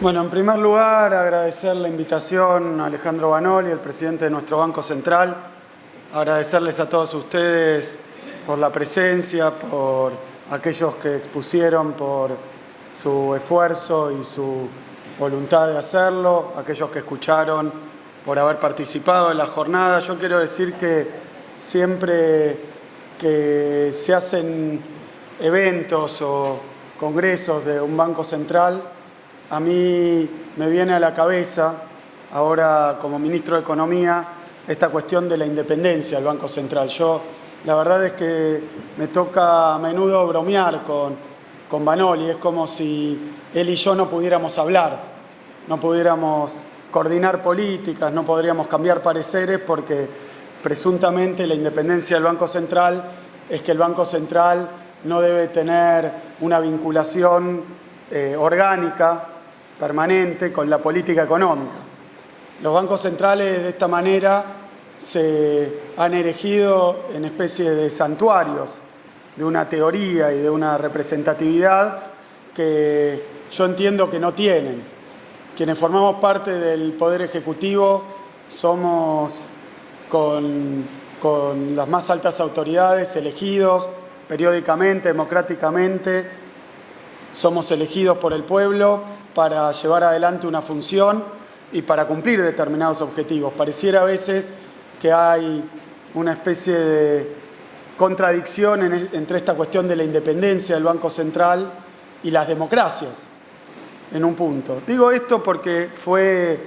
Bueno, en primer lugar, agradecer la invitación a Alejandro Banoli, el presidente de nuestro Banco Central. Agradecerles a todos ustedes por la presencia, por aquellos que expusieron, por su esfuerzo y su voluntad de hacerlo, aquellos que escucharon, por haber participado en la jornada. Yo quiero decir que siempre que se hacen eventos o congresos de un banco central, a mí me viene a la cabeza, ahora como ministro de Economía, esta cuestión de la independencia del Banco Central. La verdad es que me toca a menudo bromear con Banoli. Es como si él y yo no pudiéramos hablar, no pudiéramos coordinar políticas, no podríamos cambiar pareceres, porque presuntamente la independencia del Banco Central es que el Banco Central no debe tener una vinculación orgánica, permanente, con la política económica. Los bancos centrales de esta manera se han erigido en especie de santuarios de una teoría y de una representatividad que yo entiendo que no tienen. Quienes formamos parte del Poder Ejecutivo somos con las más altas autoridades elegidos periódicamente, democráticamente. Somos elegidos por el pueblo para llevar adelante una función y para cumplir determinados objetivos. Pareciera a veces que hay una especie de contradicción entre esta cuestión de la independencia del Banco Central y las democracias, en un punto. Digo esto porque fue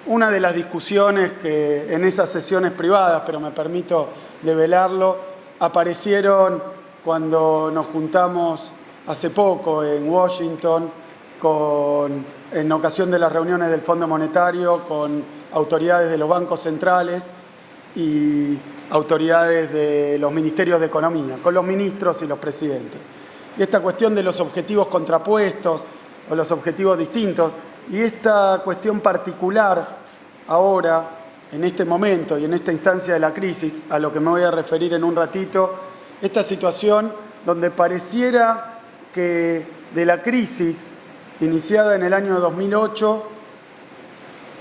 una de las discusiones que en esas sesiones privadas, pero me permito develarlo, aparecieron cuando nos juntamos hace poco en Washington, en ocasión de las reuniones del Fondo Monetario, con autoridades de los bancos centrales y autoridades de los ministerios de Economía, con los ministros y los presidentes. Y esta cuestión de los objetivos contrapuestos o los objetivos distintos, y esta cuestión particular ahora, en este momento y en esta instancia de la crisis, a lo que me voy a referir en un ratito, esta situación donde pareciera que de la crisis iniciada en el año 2008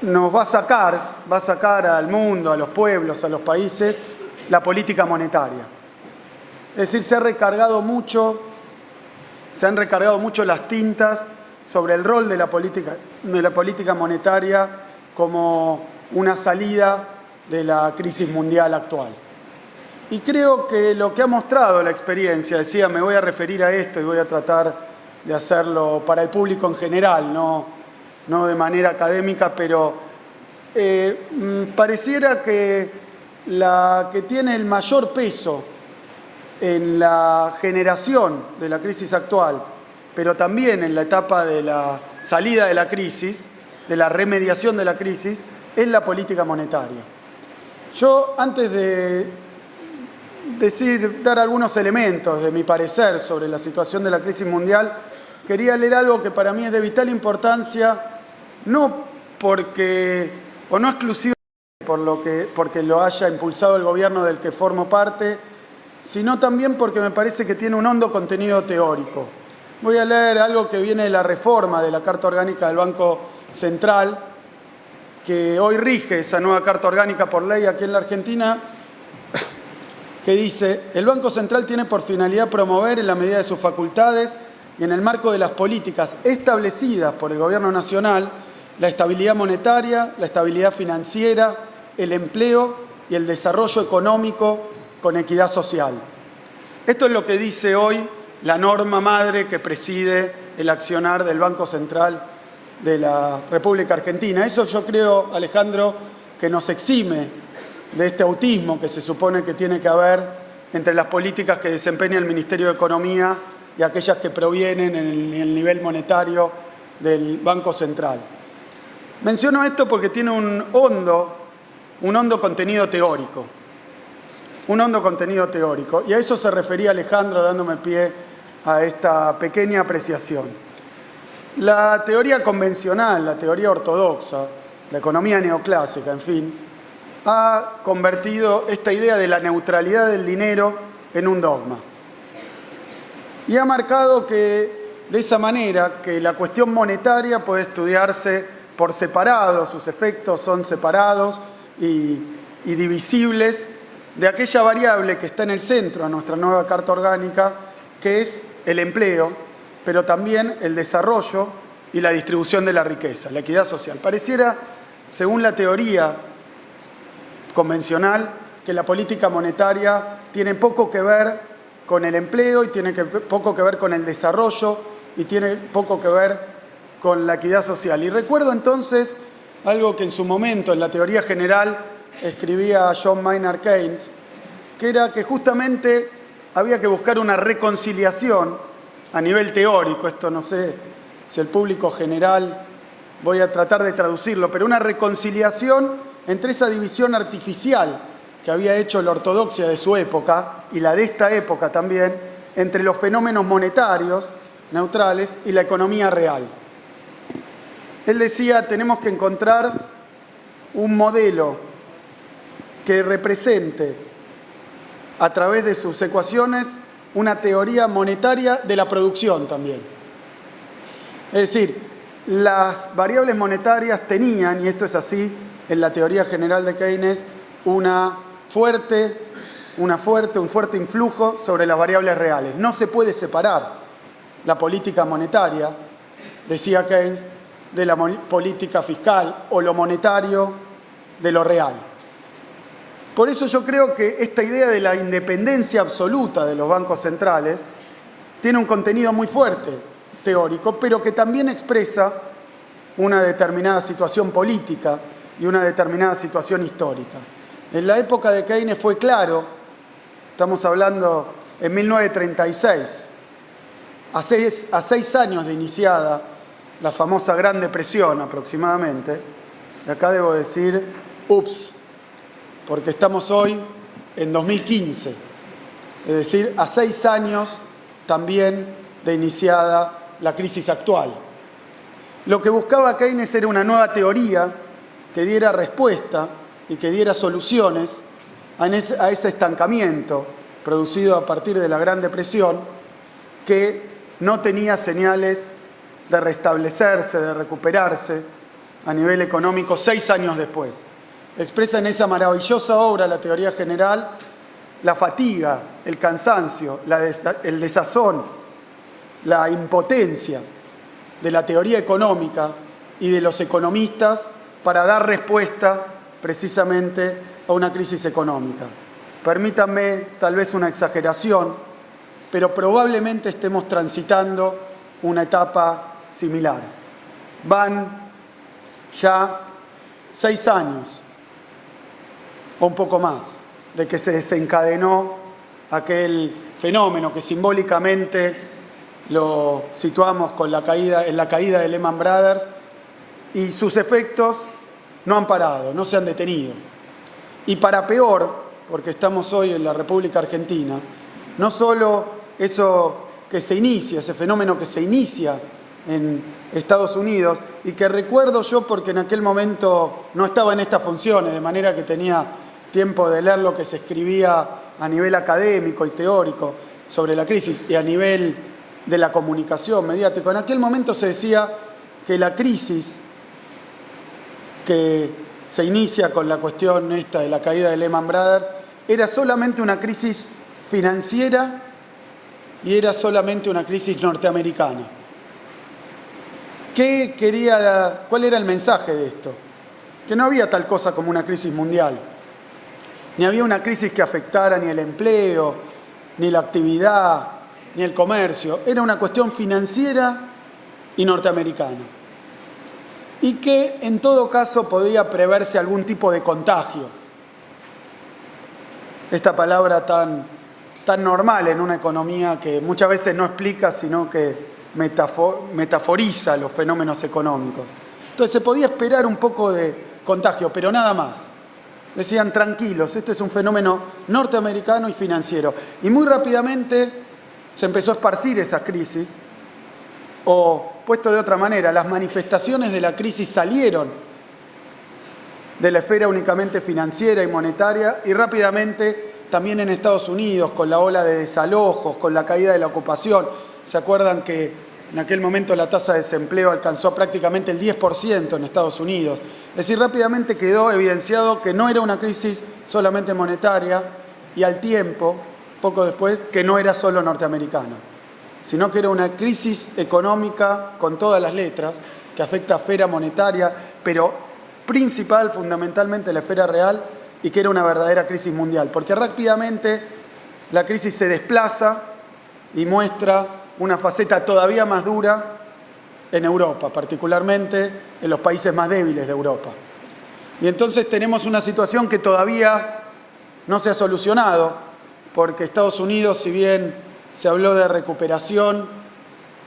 nos va a sacar al mundo, a los pueblos, a los países, la política monetaria. Es decir, se han recargado mucho las tintas sobre el rol de la política monetaria como una salida de la crisis mundial actual. Y creo que lo que ha mostrado la experiencia, decía, me voy a referir a esto y voy a tratar de hacerlo para el público en general, no de manera académica, pero pareciera que la que tiene el mayor peso en la generación de la crisis actual, pero también en la etapa de la salida de la crisis, de la remediación de la crisis, es la política monetaria. Yo, antes de dar algunos elementos de mi parecer sobre la situación de la crisis mundial, quería leer algo que para mí es de vital importancia, no exclusivamente porque lo haya impulsado el gobierno del que formo parte, sino también porque me parece que tiene un hondo contenido teórico. Voy a leer algo que viene de la reforma de la Carta Orgánica del Banco Central, que hoy rige esa nueva Carta Orgánica por ley aquí en la Argentina, que dice: el Banco Central tiene por finalidad promover, en la medida de sus facultades y en el marco de las políticas establecidas por el Gobierno Nacional, la estabilidad monetaria, la estabilidad financiera, el empleo y el desarrollo económico con equidad social. Esto es lo que dice hoy la norma madre que preside el accionar del Banco Central de la República Argentina. Eso yo creo, Alejandro, que nos exime de este autismo que se supone que tiene que haber entre las políticas que desempeña el Ministerio de Economía y aquellas que provienen en el nivel monetario del Banco Central. Menciono esto porque tiene un hondo contenido teórico. Y a eso se refería Alejandro, dándome pie a esta pequeña apreciación. La teoría convencional, la teoría ortodoxa, la economía neoclásica, en fin, ha convertido esta idea de la neutralidad del dinero en un dogma. Y ha marcado que de esa manera que la cuestión monetaria puede estudiarse por separado, sus efectos son separados y divisibles de aquella variable que está en el centro de nuestra nueva Carta Orgánica, que es el empleo, pero también el desarrollo y la distribución de la riqueza, la equidad social. Pareciera, según la teoría convencional, que la política monetaria tiene poco que ver con el empleo y tiene poco que ver con el desarrollo y tiene poco que ver con la equidad social. Y recuerdo entonces algo que en su momento en la teoría general escribía John Maynard Keynes, que era que justamente había que buscar una reconciliación a nivel teórico. Esto no sé si el público general, voy a tratar de traducirlo, pero una reconciliación entre esa división artificial que había hecho la ortodoxia de su época y la de esta época también, entre los fenómenos monetarios neutrales y la economía real. Él decía, tenemos que encontrar un modelo que represente a través de sus ecuaciones una teoría monetaria de la producción también. Es decir, las variables monetarias tenían, y esto es así en la teoría general de Keynes, un fuerte influjo sobre las variables reales. No se puede separar la política monetaria, decía Keynes, de la política fiscal o lo monetario de lo real. Por eso yo creo que esta idea de la independencia absoluta de los bancos centrales tiene un contenido muy fuerte teórico, pero que también expresa una determinada situación política y una determinada situación histórica. En la época de Keynes fue claro, estamos hablando en 1936, a 6 años de iniciada la famosa Gran Depresión aproximadamente, y acá debo decir, ups, porque estamos hoy en 2015, es decir, a 6 años también de iniciada la crisis actual. Lo que buscaba Keynes era una nueva teoría que diera respuesta y que diera soluciones a ese estancamiento producido a partir de la Gran Depresión, que no tenía señales de restablecerse, de recuperarse a nivel económico 6 años después. Expresa en esa maravillosa obra, la teoría general, la fatiga, el cansancio, el desazón, la impotencia de la teoría económica y de los economistas para dar respuesta precisamente a una crisis económica. Permítanme tal vez una exageración, pero probablemente estemos transitando una etapa similar. Van ya 6 años o un poco más de que se desencadenó aquel fenómeno que simbólicamente lo situamos en la caída de Lehman Brothers, y sus efectos no han parado, no se han detenido. Y para peor, porque estamos hoy en la República Argentina, no solo eso que se inicia, ese fenómeno que se inicia en Estados Unidos, y que recuerdo yo porque en aquel momento no estaba en estas funciones, de manera que tenía tiempo de leer lo que se escribía a nivel académico y teórico sobre la crisis y a nivel de la comunicación mediática. En aquel momento se decía que la crisis que se inicia con la cuestión esta de la caída de Lehman Brothers era solamente una crisis financiera y era solamente una crisis norteamericana. ¿Cuál era el mensaje de esto? Que no había tal cosa como una crisis mundial, ni había una crisis que afectara ni el empleo, ni la actividad, ni el comercio. Era una cuestión financiera y norteamericana. Y que en todo caso podía preverse algún tipo de contagio. Esta palabra tan normal en una economía que muchas veces no explica, sino que metaforiza los fenómenos económicos. Entonces se podía esperar un poco de contagio, pero nada más. Decían, tranquilos, este es un fenómeno norteamericano y financiero. Y muy rápidamente se empezó a esparcir esa crisis, o puesto de otra manera, las manifestaciones de la crisis salieron de la esfera únicamente financiera y monetaria, y rápidamente también en Estados Unidos, con la ola de desalojos, con la caída de la ocupación. ¿Se acuerdan que En aquel momento la tasa de desempleo alcanzó prácticamente el 10% en Estados Unidos. Es decir, rápidamente quedó evidenciado que no era una crisis solamente monetaria y al tiempo, poco después, que no era solo norteamericana, sino que era una crisis económica con todas las letras que afecta a esfera monetaria, pero principal, fundamentalmente la esfera real, y que era una verdadera crisis mundial, porque rápidamente la crisis se desplaza y muestra una faceta todavía más dura en Europa, particularmente en los países más débiles de Europa. Y entonces tenemos una situación que todavía no se ha solucionado, porque Estados Unidos, si bien se habló de recuperación,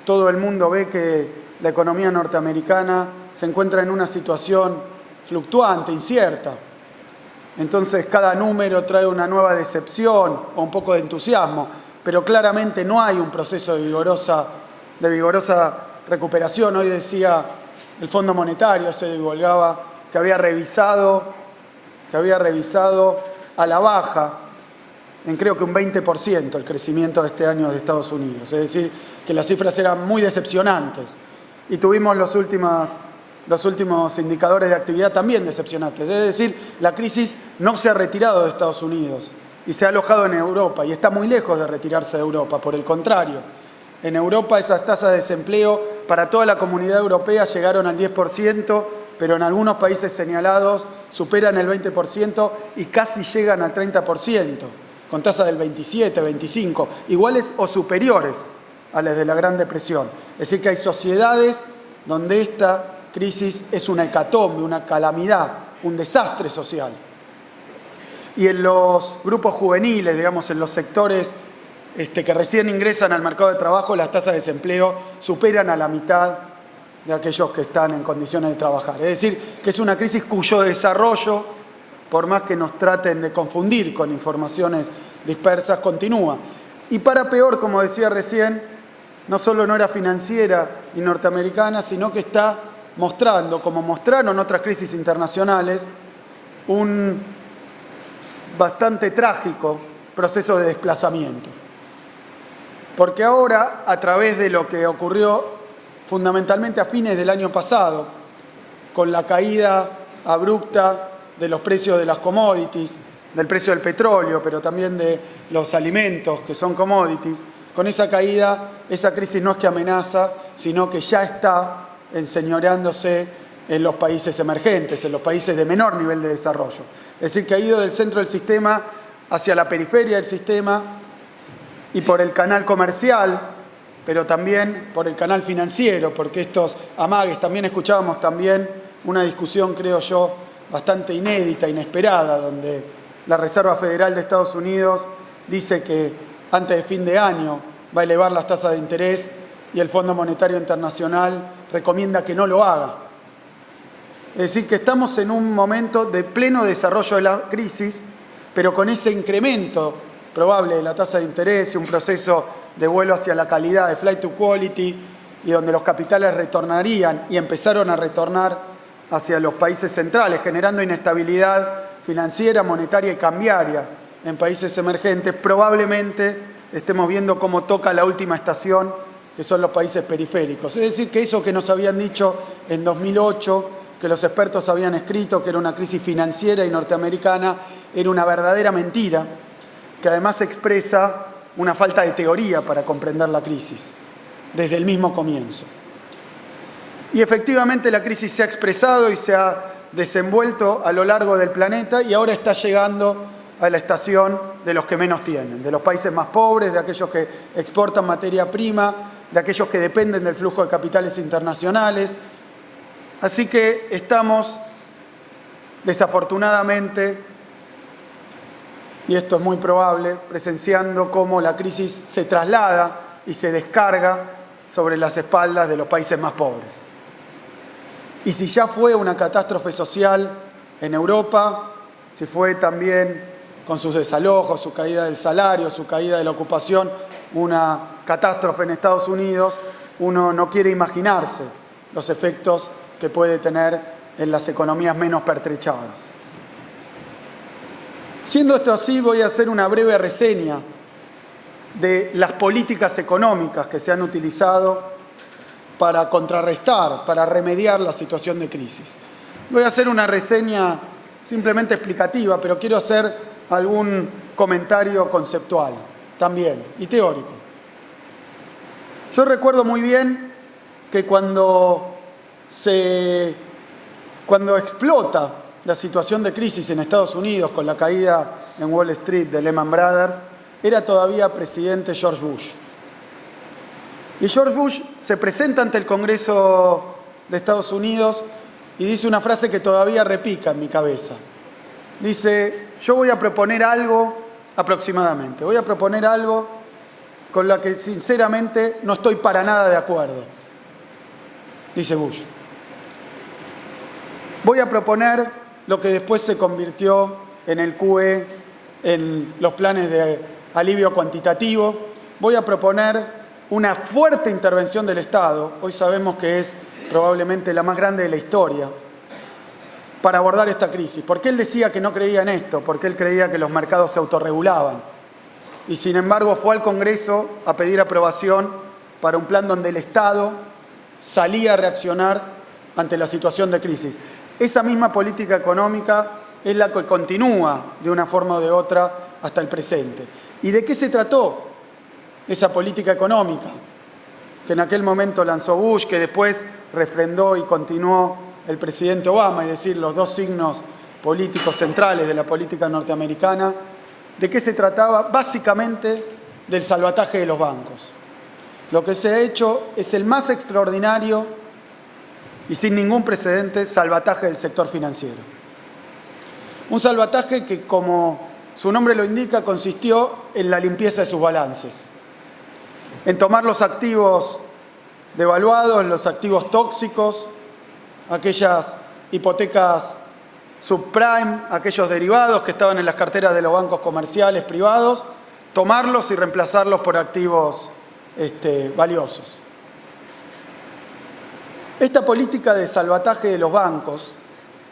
todo el mundo ve que la economía norteamericana se encuentra en una situación fluctuante, incierta. Entonces cada número trae una nueva decepción o un poco de entusiasmo, pero claramente no hay un proceso de vigorosa recuperación. Hoy decía el Fondo Monetario, se divulgaba que había revisado a la baja en creo que un 20% el crecimiento de este año de Estados Unidos. Es decir, que las cifras eran muy decepcionantes. Y tuvimos los últimos indicadores de actividad también decepcionantes. Es decir, la crisis no se ha retirado de Estados Unidos y se ha alojado en Europa y está muy lejos de retirarse de Europa. Por el contrario, en Europa esas tasas de desempleo para toda la comunidad europea llegaron al 10%, pero en algunos países señalados superan el 20% y casi llegan al 30%, con tasas del 27, 25, iguales o superiores a las de la Gran Depresión. Es decir, que hay sociedades donde esta crisis es una hecatombe, una calamidad, un desastre social. Y en los grupos juveniles, digamos, en los sectores que recién ingresan al mercado de trabajo, las tasas de desempleo superan a la mitad de aquellos que están en condiciones de trabajar. Es decir, que es una crisis cuyo desarrollo, por más que nos traten de confundir con informaciones dispersas, continúa. Y para peor, como decía recién, no solo no era financiera y norteamericana, sino que está mostrando, como mostraron otras crisis internacionales, un bastante trágico proceso de desplazamiento. Porque ahora, a través de lo que ocurrió fundamentalmente a fines del año pasado, con la caída abrupta de los precios de las commodities, del precio del petróleo, pero también de los alimentos que son commodities, con esa caída, esa crisis no es que amenaza, sino que ya está enseñoreándose en los países emergentes, en los países de menor nivel de desarrollo. Es decir, que ha ido del centro del sistema hacia la periferia del sistema y por el canal comercial, pero también por el canal financiero, porque estos amagues, también escuchábamos también una discusión, creo yo, bastante inédita, inesperada, donde la Reserva Federal de Estados Unidos dice que antes de fin de año va a elevar las tasas de interés y el Fondo Monetario Internacional recomienda que no lo haga. Es decir, que estamos en un momento de pleno desarrollo de la crisis, pero con ese incremento probable de la tasa de interés y un proceso de vuelo hacia la calidad, de flight to quality, y donde los capitales retornarían y empezaron a retornar hacia los países centrales, generando inestabilidad financiera, monetaria y cambiaria en países emergentes, probablemente estemos viendo cómo toca la última estación, que son los países periféricos. Es decir, que eso que nos habían dicho en 2008, que los expertos habían escrito que era una crisis financiera y norteamericana, era una verdadera mentira, que además expresa una falta de teoría para comprender la crisis, desde el mismo comienzo. Y efectivamente la crisis se ha expresado y se ha desenvuelto a lo largo del planeta y ahora está llegando a la estación de los que menos tienen, de los países más pobres, de aquellos que exportan materia prima, de aquellos que dependen del flujo de capitales internacionales. Así que estamos, desafortunadamente, y esto es muy probable, presenciando cómo la crisis se traslada y se descarga sobre las espaldas de los países más pobres. Y si ya fue una catástrofe social en Europa, si fue también con sus desalojos, su caída del salario, su caída de la ocupación, una catástrofe en Estados Unidos, uno no quiere imaginarse los efectos que puede tener en las economías menos pertrechadas. Siendo esto así, voy a hacer una breve reseña de las políticas económicas que se han utilizado para contrarrestar, para remediar la situación de crisis. Voy a hacer una reseña simplemente explicativa, pero quiero hacer algún comentario conceptual también y teórico. Yo recuerdo muy bien que cuando explota la situación de crisis en Estados Unidos con la caída en Wall Street de Lehman Brothers, era todavía presidente George Bush. Y George Bush se presenta ante el Congreso de Estados Unidos y dice una frase que todavía repica en mi cabeza. Dice, yo voy a proponer algo aproximadamente, voy a proponer algo con lo que sinceramente no estoy para nada de acuerdo, dice Bush. Voy a proponer lo que después se convirtió en el QE, en los planes de alivio cuantitativo. Voy a proponer una fuerte intervención del Estado, hoy sabemos que es probablemente la más grande de la historia, para abordar esta crisis. ¿Por qué él decía que no creía en esto? Porque él creía que los mercados se autorregulaban. Y sin embargo fue al Congreso a pedir aprobación para un plan donde el Estado salía a reaccionar ante la situación de crisis. Esa misma política económica es la que continúa de una forma o de otra hasta el presente. ¿Y de qué se trató esa política económica? Que en aquel momento lanzó Bush, que después refrendó y continuó el presidente Obama, es decir, los dos signos políticos centrales de la política norteamericana. ¿De qué se trataba? Básicamente del salvataje de los bancos. Lo que se ha hecho es el más extraordinario y sin ningún precedente salvataje del sector financiero. Un salvataje que, como su nombre lo indica, consistió en la limpieza de sus balances, en tomar los activos devaluados, los activos tóxicos, aquellas hipotecas subprime, aquellos derivados que estaban en las carteras de los bancos comerciales privados, tomarlos y reemplazarlos por activos valiosos. Esta política de salvataje de los bancos,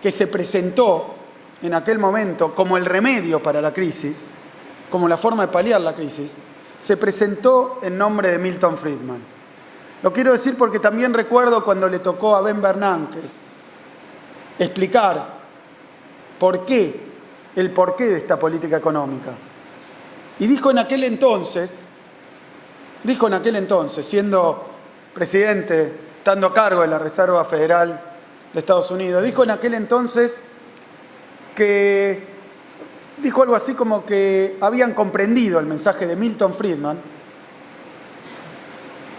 que se presentó en aquel momento como el remedio para la crisis, como la forma de paliar la crisis, se presentó en nombre de Milton Friedman. Lo quiero decir porque también recuerdo cuando le tocó a Ben Bernanke explicar el porqué de esta política económica. Y dijo en aquel entonces, siendo presidente, estando a cargo de la Reserva Federal de Estados Unidos, dijo en aquel entonces que dijo algo así como que habían comprendido el mensaje de Milton Friedman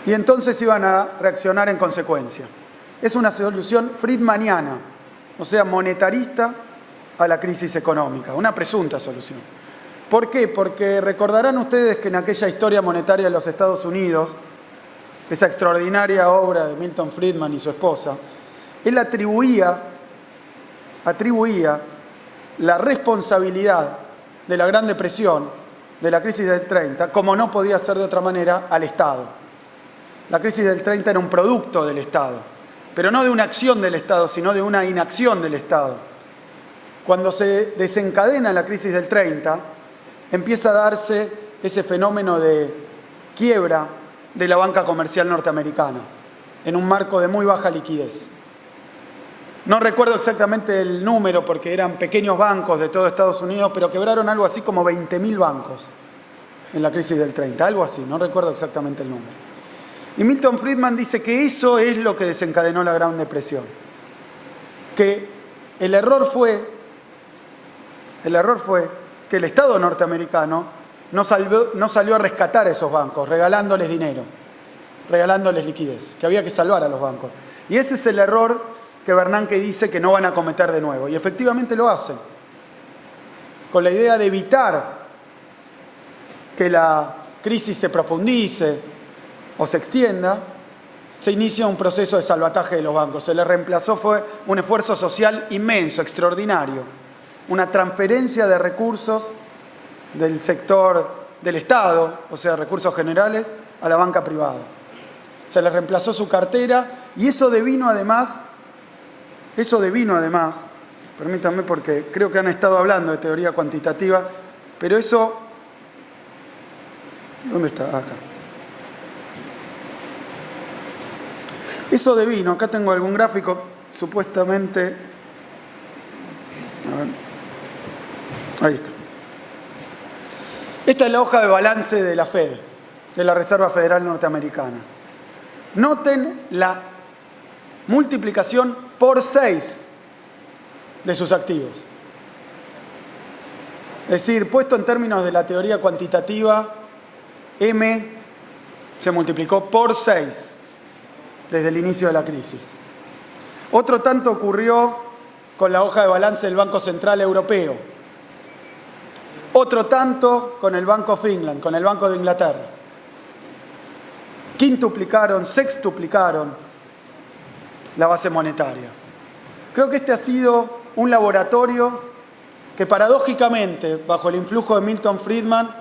y entonces iban a reaccionar en consecuencia. Es una solución friedmaniana, o sea, monetarista a la crisis económica, una presunta solución. ¿Por qué? Porque recordarán ustedes que en aquella historia monetaria de los Estados Unidos, esa extraordinaria obra de Milton Friedman y su esposa, él atribuía la responsabilidad de la Gran Depresión, de la crisis del 30, como no podía ser de otra manera, al Estado. La crisis del 30 era un producto del Estado, pero no de una acción del Estado, sino de una inacción del Estado. Cuando se desencadena la crisis del 30, empieza a darse ese fenómeno de quiebra de la banca comercial norteamericana, en un marco de muy baja liquidez. No recuerdo exactamente el número porque eran pequeños bancos de todo Estados Unidos, pero quebraron algo así como 20.000 bancos en la crisis del 30, algo así, no recuerdo exactamente el número. Y Milton Friedman dice que eso es lo que desencadenó la Gran Depresión, que el error fue que el Estado norteamericano no salió a rescatar a esos bancos, regalándoles dinero, regalándoles liquidez, que había que salvar a los bancos. Y ese es el error que Bernanke dice que no van a cometer de nuevo. Y efectivamente lo hacen, con la idea de evitar que la crisis se profundice o se extienda, se inicia un proceso de salvataje de los bancos. Se le reemplazó, fue un esfuerzo social inmenso, extraordinario, una transferencia de recursos del sector del Estado, o sea, recursos generales, a la banca privada. Se le reemplazó su cartera y eso devino además, permítanme porque creo que han estado hablando de teoría cuantitativa, pero eso, ¿dónde está? Acá. Eso de vino, acá tengo algún gráfico, supuestamente... A ver. Ahí está. Esta es la hoja de balance de la Fed, de la Reserva Federal Norteamericana. Noten la multiplicación por 6 de sus activos. Es decir, puesto en términos de la teoría cuantitativa, M se multiplicó por 6 desde el inicio de la crisis. Otro tanto ocurrió con la hoja de balance del Banco Central Europeo. Otro tanto con el Bank of England, con el Banco de Inglaterra. Quintuplicaron, sextuplicaron la base monetaria. Creo que este ha sido un laboratorio que paradójicamente, bajo el influjo de Milton Friedman,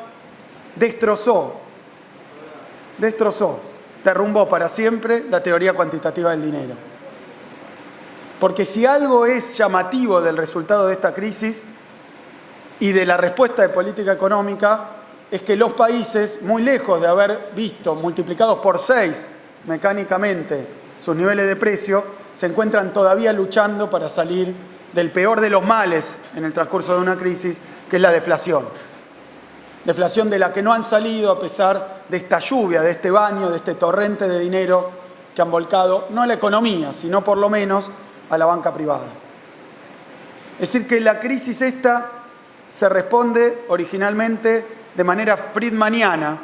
destrozó, derrumbó para siempre la teoría cuantitativa del dinero. Porque si algo es llamativo del resultado de esta crisis y de la respuesta de política económica, es que los países, muy lejos de haber visto multiplicados por 6 mecánicamente sus niveles de precio, se encuentran todavía luchando para salir del peor de los males en el transcurso de una crisis, que es la deflación. Deflación de la que no han salido a pesar de esta lluvia, de este baño, de este torrente de dinero que han volcado, no a la economía, sino por lo menos a la banca privada. Es decir, que la crisis esta se responde originalmente de manera friedmaniana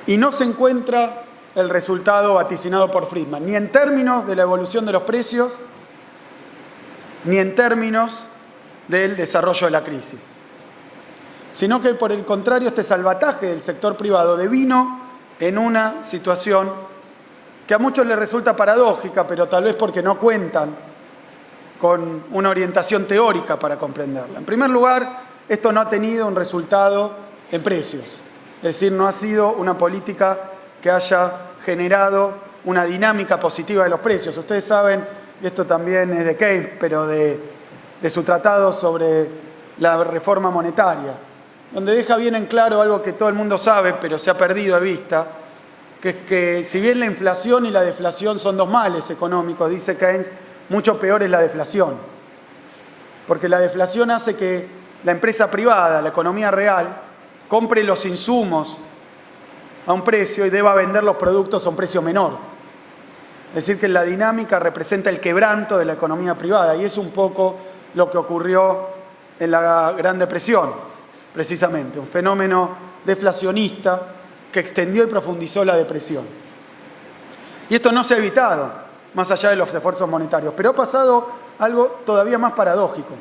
y no se encuentra el resultado vaticinado por Friedman, ni en términos de la evolución de los precios, ni en términos del desarrollo de la crisis, sino que por el contrario este salvataje del sector privado devino en una situación que a muchos les resulta paradójica, pero tal vez porque no cuentan con una orientación teórica para comprenderla. En primer lugar, esto no ha tenido un resultado en precios, es decir, no ha sido una política que haya generado una dinámica positiva de los precios. Ustedes saben, y esto también es de Keynes, pero de su tratado sobre la reforma monetaria, donde deja bien en claro algo que todo el mundo sabe, pero se ha perdido de vista, que es que si bien la inflación y la deflación son dos males económicos, dice Keynes, mucho peor es la deflación. Porque la deflación hace que la empresa privada, la economía real, compre los insumos a un precio y deba vender los productos a un precio menor. Es decir, que la dinámica representa el quebranto de la economía privada y es un poco lo que ocurrió en la Gran Depresión, precisamente, un fenómeno deflacionista que extendió y profundizó la depresión. Y esto no se ha evitado, más allá de los esfuerzos monetarios, pero ha pasado algo todavía más paradójico,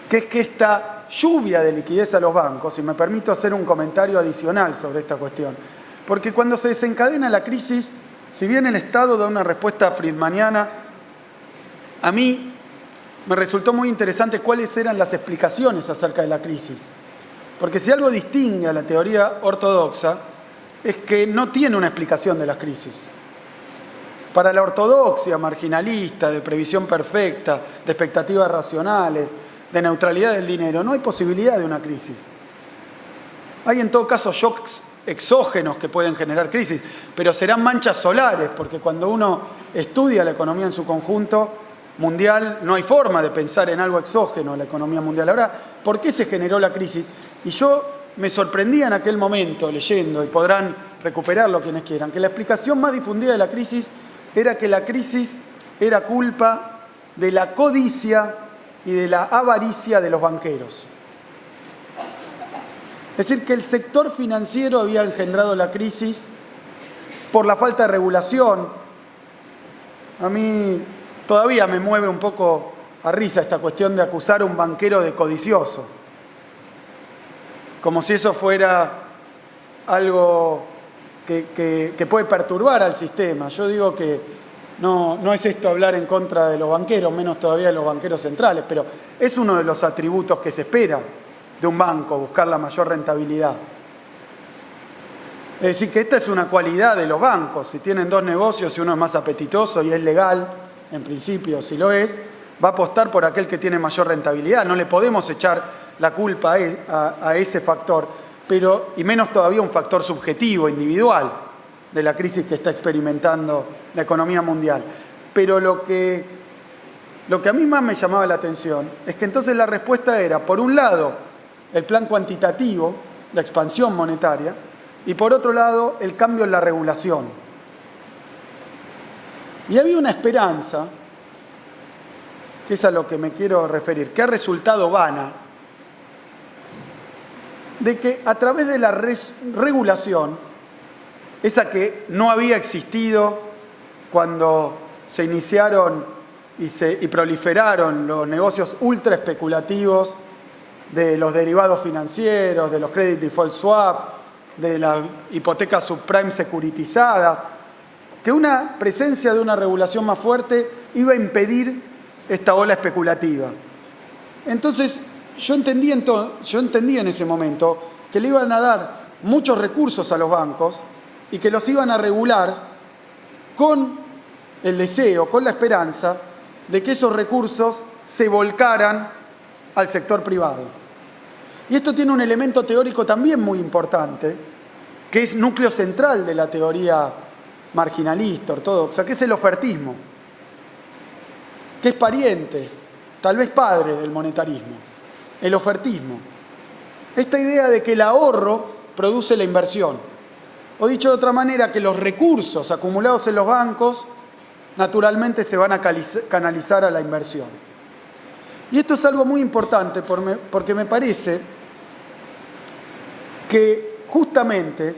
que es que esta lluvia de liquidez a los bancos, y me permito hacer un comentario adicional sobre esta cuestión, porque cuando se desencadena la crisis, si bien el Estado da una respuesta friedmaniana, a mí me resultó muy interesante cuáles eran las explicaciones acerca de la crisis. Porque si algo distingue a la teoría ortodoxa, es que no tiene una explicación de las crisis. Para la ortodoxia marginalista, de previsión perfecta, de expectativas racionales, de neutralidad del dinero, no hay posibilidad de una crisis. Hay en todo caso shocks exógenos que pueden generar crisis, pero serán manchas solares, porque cuando uno estudia la economía en su conjunto mundial, no hay forma de pensar en algo exógeno en la economía mundial. Ahora, ¿por qué se generó la crisis? Y yo me sorprendía en aquel momento, leyendo, y podrán recuperarlo quienes quieran, que la explicación más difundida de la crisis era que la crisis era culpa de la codicia y de la avaricia de los banqueros. Es decir, que el sector financiero había engendrado la crisis por la falta de regulación. A mí todavía me mueve un poco a risa esta cuestión de acusar a un banquero de codicioso, como si eso fuera algo que puede perturbar al sistema. Yo digo que no es esto hablar en contra de los banqueros, menos todavía de los banqueros centrales, pero es uno de los atributos que se espera de un banco, buscar la mayor rentabilidad. Es decir, que esta es una cualidad de los bancos. Si tienen dos negocios y uno es más apetitoso y es legal, en principio, si lo es, va a apostar por aquel que tiene mayor rentabilidad. No le podemos echar la culpa a ese factor, pero, y menos todavía un factor subjetivo, individual, de la crisis que está experimentando la economía mundial. Pero lo que a mí más me llamaba la atención es que entonces la respuesta era, por un lado, el plan cuantitativo, la expansión monetaria, y por otro lado, el cambio en la regulación. Y había una esperanza, que es a lo que me quiero referir, que ha resultado vana, de que a través de la regulación, esa que no había existido cuando se iniciaron y proliferaron los negocios ultra especulativos de los derivados financieros, de los credit default swap, de las hipotecas subprime securitizadas, que una presencia de una regulación más fuerte iba a impedir esta ola especulativa. Entonces, yo entendí en ese momento que le iban a dar muchos recursos a los bancos y que los iban a regular con el deseo, con la esperanza de que esos recursos se volcaran al sector privado. Y esto tiene un elemento teórico también muy importante, que es núcleo central de la teoría marginalista, ortodoxa, que es el ofertismo, que es pariente, tal vez padre del monetarismo, el ofertismo. Esta idea de que el ahorro produce la inversión. O dicho de otra manera, que los recursos acumulados en los bancos naturalmente se van a canalizar a la inversión. Y esto es algo muy importante porque me parece que justamente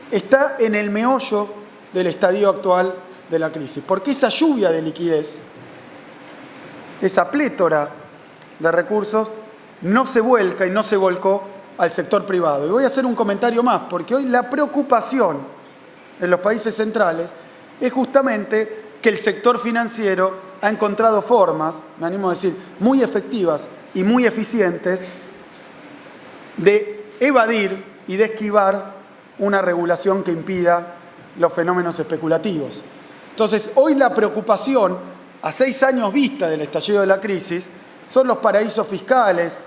está en el meollo del estadio actual de la crisis. Porque esa lluvia de liquidez, esa plétora de recursos, no se vuelca y no se volcó al sector privado. Y voy a hacer un comentario más, porque hoy la preocupación en los países centrales es justamente que el sector financiero ha encontrado formas, me animo a decir, muy efectivas y muy eficientes de evadir y de esquivar una regulación que impida los fenómenos especulativos. Entonces, hoy la preocupación, a 6 años vista del estallido de la crisis, son los paraísos fiscales,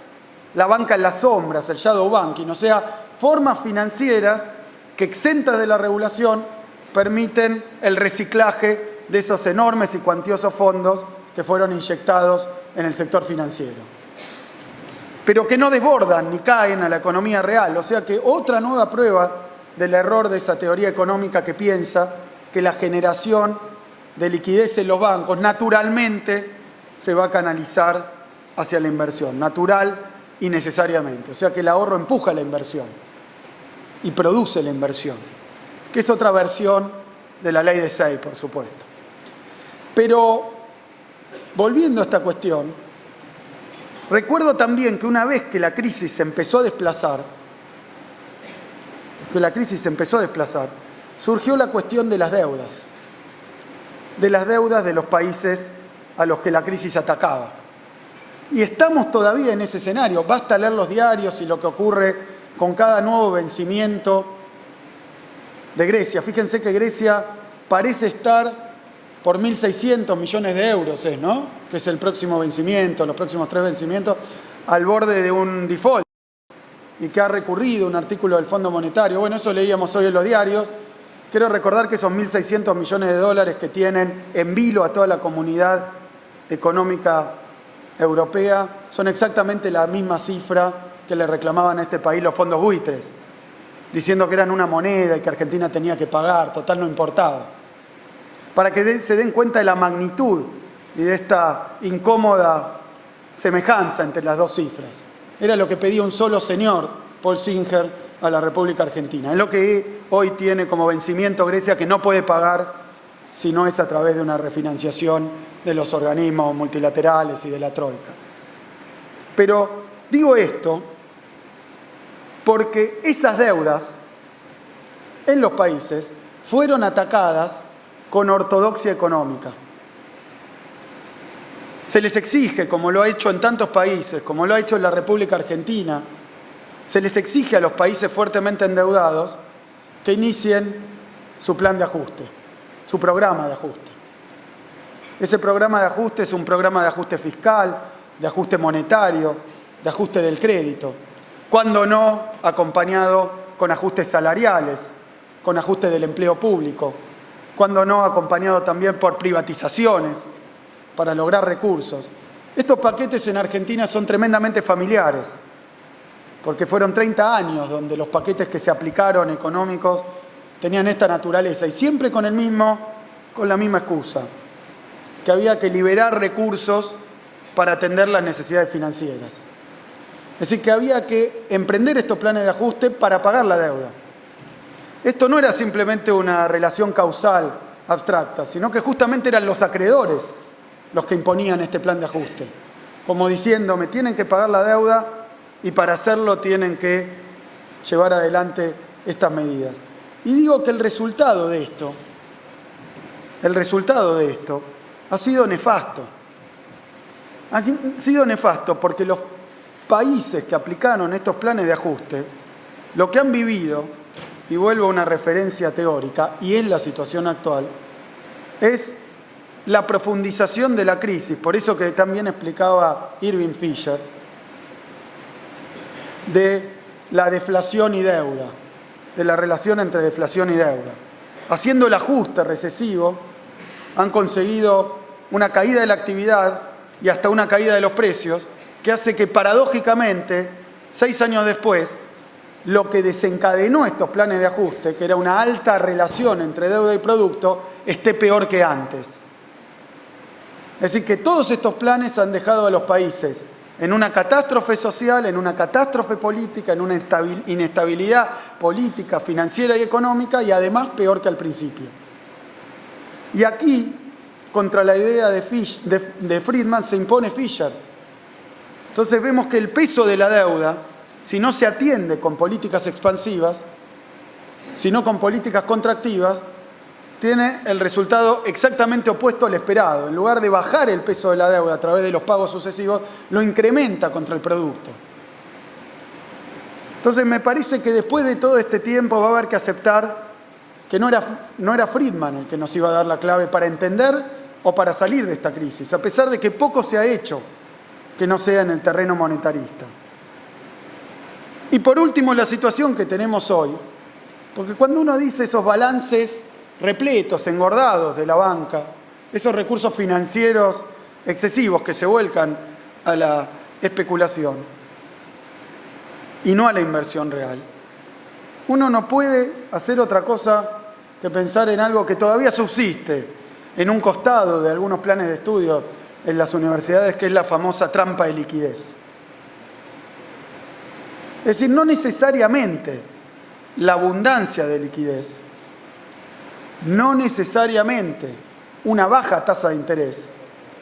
la banca en las sombras, el shadow banking, o sea, formas financieras que, exentas de la regulación, permiten el reciclaje de esos enormes y cuantiosos fondos que fueron inyectados en el sector financiero, pero que no desbordan ni caen a la economía real. O sea que otra nueva prueba del error de esa teoría económica que piensa que la generación de liquidez en los bancos naturalmente se va a canalizar hacia la inversión, natural y necesariamente. O sea que el ahorro empuja la inversión y produce la inversión, que es otra versión de la ley de Say, por supuesto. Pero, volviendo a esta cuestión, recuerdo también que una vez que la crisis se empezó a desplazar, surgió la cuestión de las deudas de los países a los que la crisis atacaba. Y estamos todavía en ese escenario. Basta leer los diarios y lo que ocurre con cada nuevo vencimiento de Grecia. Fíjense que Grecia parece estar por 1.600 millones de euros, ¿no? Que es el próximo vencimiento, los próximos 3 vencimientos, al borde de un default, y que ha recurrido un artículo del Fondo Monetario. Bueno, eso leíamos hoy en los diarios. Quiero recordar que esos 1.600 millones de dólares que tienen en vilo a toda la comunidad económica europea son exactamente la misma cifra que le reclamaban a este país los fondos buitres, diciendo que eran una moneda y que Argentina tenía que pagar, total no importaba. Para que se den cuenta de la magnitud y de esta incómoda semejanza entre las dos cifras. Era lo que pedía un solo señor, Paul Singer, a la República Argentina. Es lo que hoy tiene como vencimiento Grecia, que no puede pagar si no es a través de una refinanciación de los organismos multilaterales y de la Troika. Pero digo esto porque esas deudas en los países fueron atacadas con ortodoxia económica. Se les exige, como lo ha hecho en tantos países, como lo ha hecho en la República Argentina, se les exige a los países fuertemente endeudados que inicien su plan de ajuste, su programa de ajuste. Ese programa de ajuste es un programa de ajuste fiscal, de ajuste monetario, de ajuste del crédito, cuando no acompañado con ajustes salariales, con ajuste del empleo público, cuando no acompañado también por privatizaciones para lograr recursos. Estos paquetes en Argentina son tremendamente familiares, porque fueron 30 años donde los paquetes que se aplicaron económicos tenían esta naturaleza y siempre con la misma excusa, que había que liberar recursos para atender las necesidades financieras. Es decir, que había que emprender estos planes de ajuste para pagar la deuda. Esto no era simplemente una relación causal abstracta, sino que justamente eran los acreedores los que imponían este plan de ajuste, como diciendo, me tienen que pagar la deuda y para hacerlo tienen que llevar adelante estas medidas. Y digo que el resultado de esto ha sido nefasto. Ha sido nefasto porque los países que aplicaron estos planes de ajuste, lo que han vivido, y vuelvo a una referencia teórica, y es la situación actual, es la profundización de la crisis. Por eso que también explicaba Irving Fisher, de la deflación y deuda, de la relación entre deflación y deuda. Haciendo el ajuste recesivo, han conseguido una caída de la actividad y hasta una caída de los precios, que hace que paradójicamente, 6 años después, lo que desencadenó estos planes de ajuste, que era una alta relación entre deuda y producto, esté peor que antes. Es decir, que todos estos planes han dejado a los países en una catástrofe social, en una catástrofe política, en una inestabilidad política, financiera y económica, y además peor que al principio. Y aquí, contra la idea de Friedman, se impone Fisher. Entonces vemos que el peso de la deuda, si no se atiende con políticas expansivas, sino con políticas contractivas, tiene el resultado exactamente opuesto al esperado. En lugar de bajar el peso de la deuda a través de los pagos sucesivos, lo incrementa contra el producto. Entonces me parece que después de todo este tiempo va a haber que aceptar que no era Friedman el que nos iba a dar la clave para entender o para salir de esta crisis, a pesar de que poco se ha hecho que no sea en el terreno monetarista. Y por último, la situación que tenemos hoy, porque cuando uno dice esos balances repletos, engordados de la banca, esos recursos financieros excesivos que se vuelcan a la especulación y no a la inversión real, uno no puede hacer otra cosa que pensar en algo que todavía subsiste en un costado de algunos planes de estudio en las universidades, que es la famosa trampa de liquidez. Es decir, no necesariamente la abundancia de liquidez, no necesariamente una baja tasa de interés,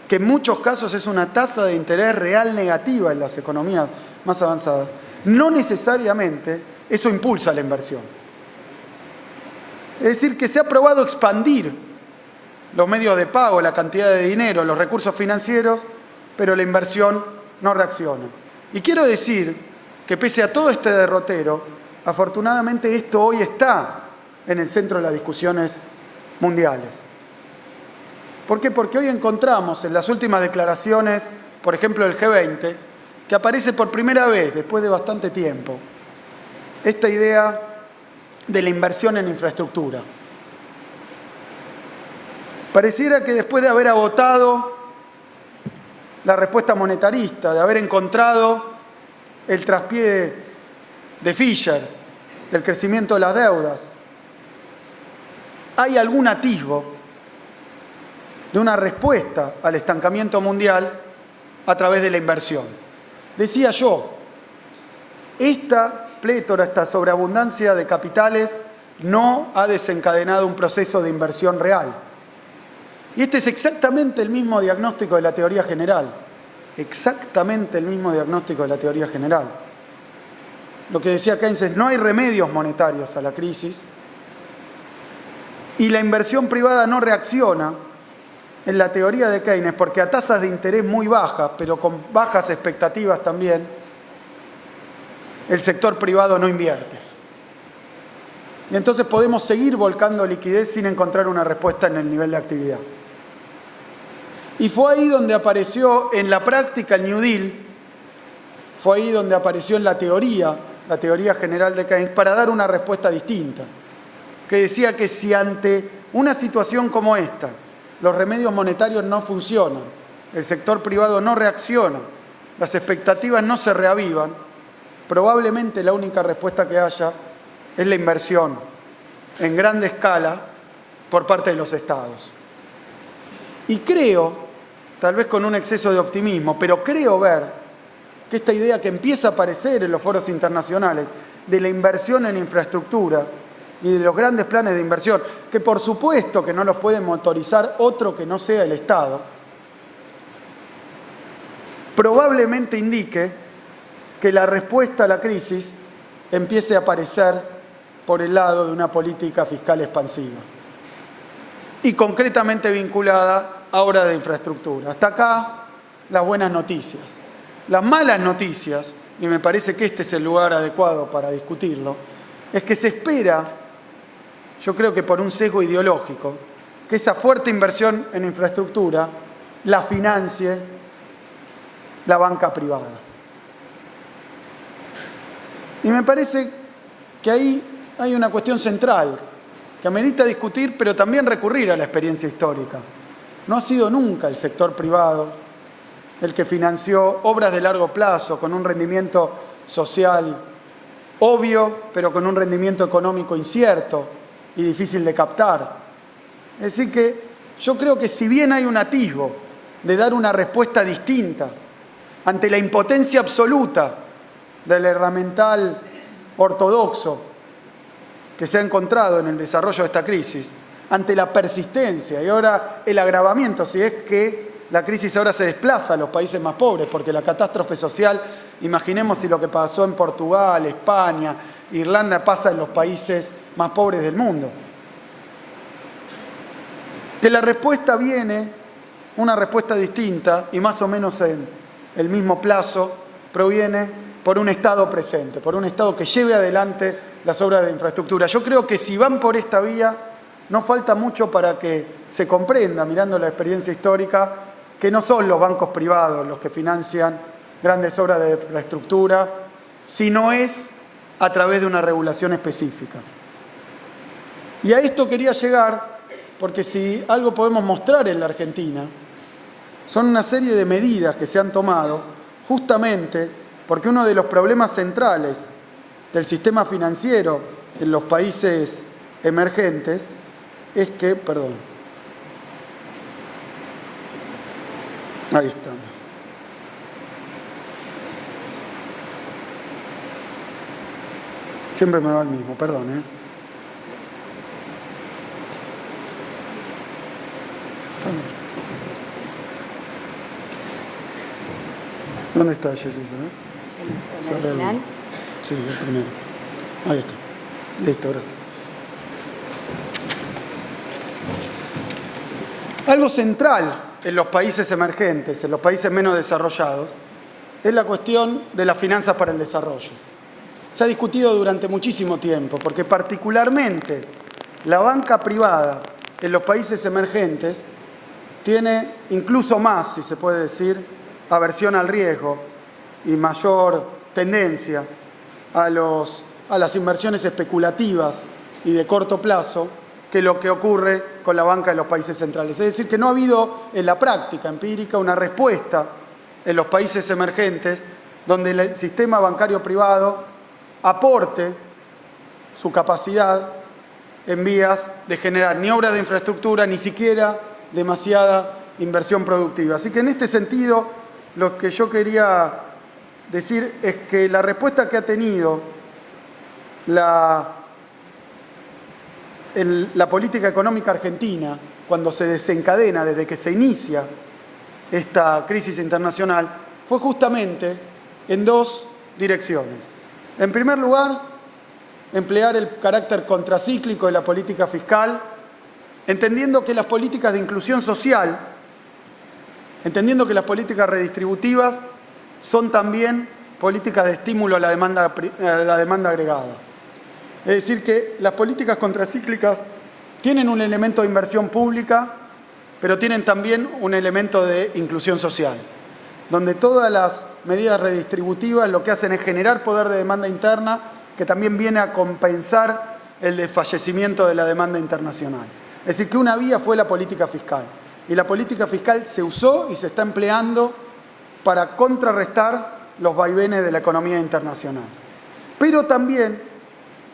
que en muchos casos es una tasa de interés real negativa en las economías más avanzadas, no necesariamente eso impulsa la inversión. Es decir, que se ha probado expandir los medios de pago, la cantidad de dinero, los recursos financieros, pero la inversión no reacciona. Y quiero decir que pese a todo este derrotero, afortunadamente esto hoy está en el centro de las discusiones mundiales. ¿Por qué? Porque hoy encontramos en las últimas declaraciones, por ejemplo del G20, que aparece por primera vez, después de bastante tiempo, esta idea de la inversión en infraestructura. Pareciera que después de haber agotado la respuesta monetarista, de haber encontrado el traspié de Fisher, del crecimiento de las deudas, hay algún atisbo de una respuesta al estancamiento mundial a través de la inversión. Decía yo, esta plétora, esta sobreabundancia de capitales no ha desencadenado un proceso de inversión real. Y este es exactamente el mismo diagnóstico de la teoría general. Exactamente el mismo diagnóstico de la teoría general. Lo que decía Keynes es, no hay remedios monetarios a la crisis y la inversión privada no reacciona en la teoría de Keynes porque a tasas de interés muy bajas, pero con bajas expectativas también, el sector privado no invierte. Y entonces podemos seguir volcando liquidez sin encontrar una respuesta en el nivel de actividad. Y fue ahí donde apareció en la práctica el New Deal, fue ahí donde apareció en la teoría general de Keynes, para dar una respuesta distinta. que decía que si ante una situación como esta los remedios monetarios no funcionan, el sector privado no reacciona, las expectativas no se reavivan, probablemente la única respuesta que haya es la inversión en grande escala por parte de los estados. Y creo, tal vez con un exceso de optimismo, pero creo ver que esta idea que empieza a aparecer en los foros internacionales de la inversión en infraestructura y de los grandes planes de inversión, que por supuesto que no los puede motorizar otro que no sea el Estado, probablemente indique que la respuesta a la crisis empiece a aparecer por el lado de una política fiscal expansiva y concretamente vinculada a obras de infraestructura. Hasta acá las buenas noticias. Las malas noticias, y me parece que este es el lugar adecuado para discutirlo, es que se espera, yo creo que por un sesgo ideológico, que esa fuerte inversión en infraestructura la financie la banca privada. Y me parece que ahí hay una cuestión central que amerita discutir, pero también recurrir a la experiencia histórica. No ha sido nunca el sector privado el que financió obras de largo plazo con un rendimiento social obvio, pero con un rendimiento económico incierto y difícil de captar. Es decir que yo creo que si bien hay un atisbo de dar una respuesta distinta ante la impotencia absoluta del herramental ortodoxo que se ha encontrado en el desarrollo de esta crisis, ante la persistencia y ahora el agravamiento, si es que la crisis ahora se desplaza a los países más pobres, porque la catástrofe social, imaginemos si lo que pasó en Portugal, España, Irlanda pasa en los países más pobres del mundo. Que la respuesta viene, una respuesta distinta y más o menos en el mismo plazo, proviene por un Estado presente, por un Estado que lleve adelante las obras de infraestructura. Yo creo que si van por esta vía, no falta mucho para que se comprenda, mirando la experiencia histórica, que no son los bancos privados los que financian grandes obras de infraestructura, sino es a través de una regulación específica. Y a esto quería llegar, porque si algo podemos mostrar en la Argentina, son una serie de medidas que se han tomado justamente porque uno de los problemas centrales del sistema financiero en los países emergentes es que, ahí estamos. Siempre me va el mismo, perdón, ¿Dónde está Jesús? ¿El original? Sí, el primero. Ahí está. Listo, gracias. Algo central en los países emergentes, en los países menos desarrollados, es la cuestión de las finanzas para el desarrollo. Se ha discutido durante muchísimo tiempo, porque particularmente la banca privada en los países emergentes tiene incluso más, si se puede decir, aversión al riesgo y mayor tendencia a las inversiones especulativas y de corto plazo que lo que ocurre con la banca de los países centrales. Es decir, que no ha habido en la práctica empírica una respuesta en los países emergentes donde el sistema bancario privado aporte su capacidad en vías de generar ni obras de infraestructura, ni siquiera demasiada inversión productiva. Así que en este sentido, lo que yo quería decir es que la respuesta que ha tenido la política económica argentina, cuando se desencadena, desde que se inicia esta crisis internacional, fue justamente en dos direcciones. En primer lugar, emplear el carácter contracíclico de la política fiscal, entendiendo que las políticas de inclusión social, entendiendo que las políticas redistributivas son también políticas de estímulo a la demanda agregada. Es decir, que las políticas contracíclicas tienen un elemento de inversión pública, pero tienen también un elemento de inclusión social, donde todas las medidas redistributivas lo que hacen es generar poder de demanda interna, que también viene a compensar el desfallecimiento de la demanda internacional. Es decir, que una vía fue la política fiscal. Y la política fiscal se usó y se está empleando para contrarrestar los vaivenes de la economía internacional. Pero también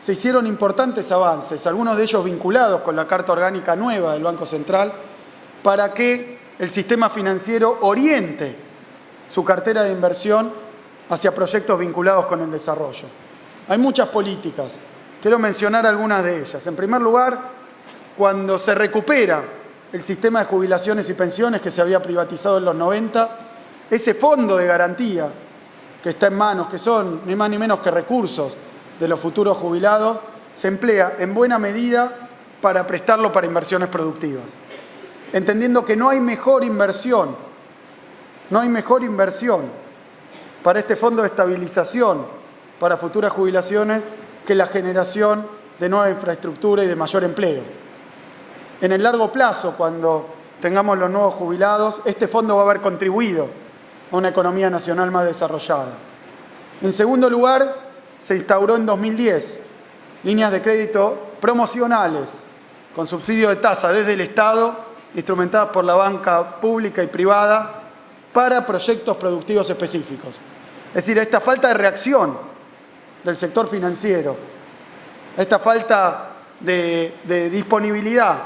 se hicieron importantes avances, algunos de ellos vinculados con la Carta Orgánica nueva del Banco Central, para que el sistema financiero oriente su cartera de inversión hacia proyectos vinculados con el desarrollo. Hay muchas políticas, quiero mencionar algunas de ellas. En primer lugar, cuando se recupera el sistema de jubilaciones y pensiones que se había privatizado en los 90, ese fondo de garantía que está en manos, que son ni más ni menos que recursos de los futuros jubilados, se emplea en buena medida para prestarlo para inversiones productivas. Entendiendo que no hay mejor inversión para este fondo de estabilización para futuras jubilaciones que la generación de nueva infraestructura y de mayor empleo. En el largo plazo, cuando tengamos los nuevos jubilados, este fondo va a haber contribuido a una economía nacional más desarrollada. En segundo lugar, se instauró en 2010 líneas de crédito promocionales con subsidio de tasa desde el Estado, instrumentadas por la banca pública y privada para proyectos productivos específicos. Es decir, esta falta de reacción del sector financiero, esta falta de disponibilidad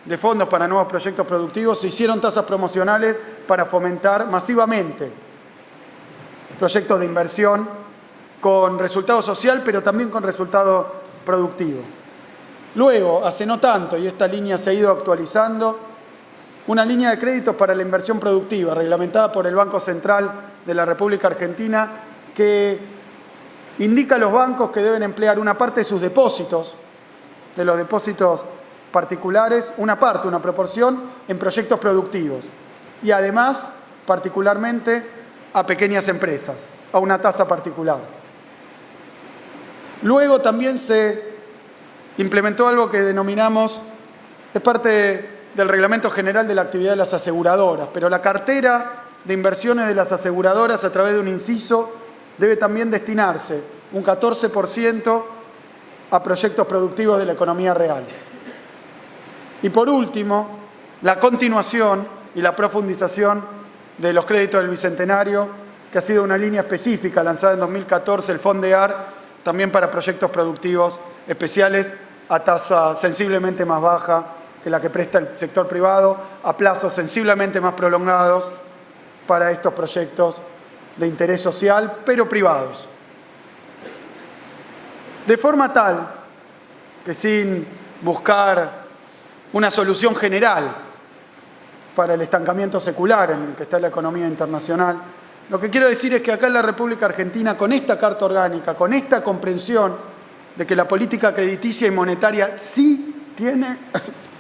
de fondos para nuevos proyectos productivos, se hicieron tasas promocionales para fomentar masivamente proyectos de inversión con resultado social, pero también con resultado productivo. Luego, hace no tanto, y esta línea se ha ido actualizando, una línea de créditos para la inversión productiva, reglamentada por el Banco Central de la República Argentina, que indica a los bancos que deben emplear una parte de sus depósitos, de los depósitos particulares, una proporción, en proyectos productivos. Y además, particularmente, a pequeñas empresas, a una tasa particular. Luego también se implementó algo que denominamos, es parte del Reglamento General de la Actividad de las Aseguradoras, pero la cartera de inversiones de las aseguradoras a través de un inciso debe también destinarse un 14% a proyectos productivos de la economía real. Y por último, la continuación y la profundización de los créditos del Bicentenario, que ha sido una línea específica lanzada en 2014, el FONDEAR, también para proyectos productivos especiales a tasa sensiblemente más baja que la que presta el sector privado, a plazos sensiblemente más prolongados para estos proyectos de interés social, pero privados. De forma tal que sin buscar una solución general para el estancamiento secular en el que está la economía internacional, lo que quiero decir es que acá en la República Argentina, con esta Carta Orgánica, con esta comprensión de que la política crediticia y monetaria sí tiene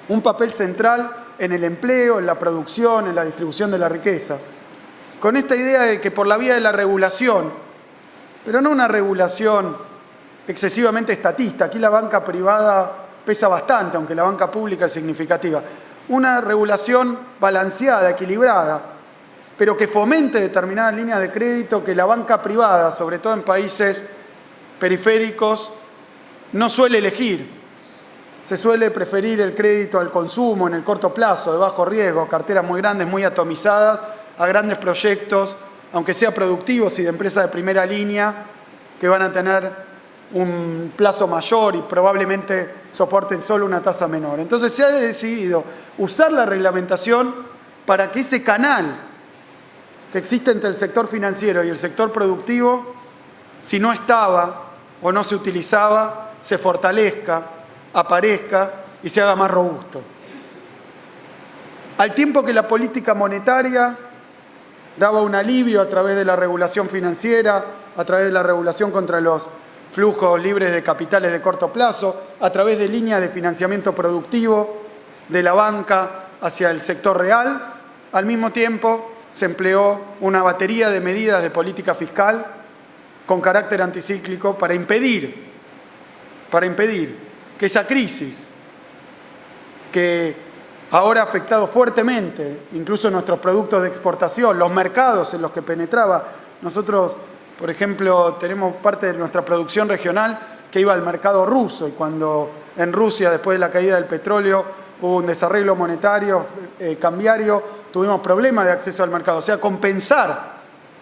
un papel central en el empleo, en la producción, en la distribución de la riqueza, con esta idea de que por la vía de la regulación, pero no una regulación excesivamente estatista, aquí la banca privada pesa bastante, aunque la banca pública es significativa, una regulación balanceada, equilibrada, pero que fomente determinadas líneas de crédito que la banca privada, sobre todo en países periféricos, no suele elegir. Se suele preferir el crédito al consumo en el corto plazo, de bajo riesgo, carteras muy grandes, muy atomizadas, a grandes proyectos, aunque sean productivos y de empresas de primera línea, que van a tener un plazo mayor y probablemente soporten solo una tasa menor. Entonces se ha decidido usar la reglamentación para que ese canal que existe entre el sector financiero y el sector productivo, si no estaba o no se utilizaba, se fortalezca, aparezca y se haga más robusto. Al tiempo que la política monetaria daba un alivio a través de la regulación financiera, a través de la regulación contra los flujos libres de capitales de corto plazo, a través de líneas de financiamiento productivo de la banca hacia el sector real, al mismo tiempo se empleó una batería de medidas de política fiscal con carácter anticíclico para impedir que esa crisis, que ahora ha afectado fuertemente incluso nuestros productos de exportación, los mercados en los que penetraba. Nosotros, por ejemplo, tenemos parte de nuestra producción regional que iba al mercado ruso, y cuando en Rusia después de la caída del petróleo, hubo un desarreglo monetario, cambiario, tuvimos problemas de acceso al mercado. O sea, compensar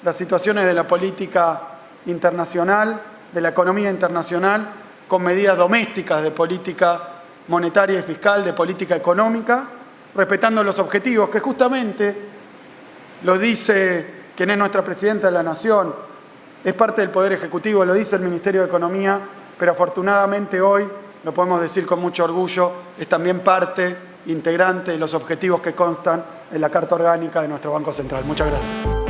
las situaciones de la política internacional, de la economía internacional, con medidas domésticas de política monetaria y fiscal, de política económica, respetando los objetivos que justamente lo dice quien es nuestra Presidenta de la Nación, es parte del Poder Ejecutivo, lo dice el Ministerio de Economía, pero afortunadamente hoy, lo podemos decir con mucho orgullo, es también parte integrante de los objetivos que constan en la Carta Orgánica de nuestro Banco Central. Muchas gracias.